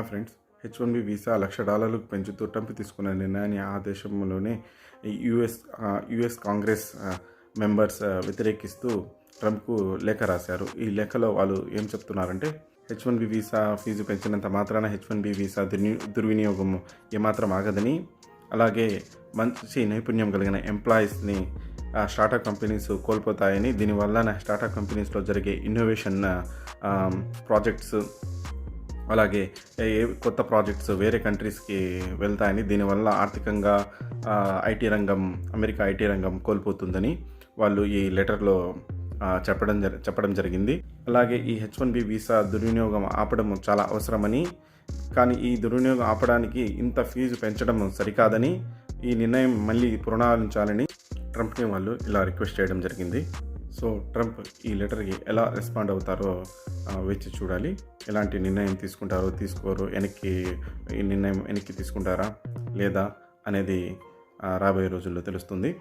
Friends, H1B visa $1,00,000 పెంచుతూ Trump తీసుకున్న నిర్ణయాన్ని ఆ దేశంలోనే యుఎస్ కాంగ్రెస్ మెంబర్స్ వ్యతిరేకిస్తూ ట్రంప్కు లేఖ రాశారు. ఈ లేఖలో వాళ్ళు ఏం చెప్తున్నారంటే, H1B వీసా ఫీజు పెంచినంత మాత్రాన H1B వీసా దుర్వినియోగం ఏమాత్రం ఆగదని, అలాగే మంచి నైపుణ్యం కలిగిన ఎంప్లాయీస్ని స్టార్టప్ కంపెనీస్ కోల్పోతాయని, దీనివల్ల స్టార్టప్ కంపెనీస్లో జరిగే ఇన్నోవేషన్ ప్రాజెక్ట్స్, అలాగే కొత్త ప్రాజెక్ట్స్ వేరే కంట్రీస్కి వెళ్తాయని, దీనివల్ల ఆర్థికంగా అమెరికా ఐటీ రంగం కోల్పోతుందని వాళ్ళు ఈ లెటర్లో చెప్పడం జరిగింది. అలాగే ఈ H1B వీసా దుర్వినియోగం ఆపడం చాలా అవసరమని, కానీ ఈ దుర్వినియోగం ఆపడానికి ఇంత ఫీజు పెంచడం సరికాదని, ఈ నిర్ణయం మళ్ళీ పునరాలించాలని ట్రంప్ని వాళ్ళు ఇలా రిక్వెస్ట్ చేయడం జరిగింది. సో ట్రంప్ ఈ లెటర్కి ఎలా రెస్పాండ్ అవుతారో వేచి చూడాలి. ఎలాంటి నిర్ణయం తీసుకుంటారో తీసుకోరో, ఈ నిర్ణయం వెనక్కి తీసుకుంటారా లేదా అనేది రాబోయే రోజుల్లో తెలుస్తుంది.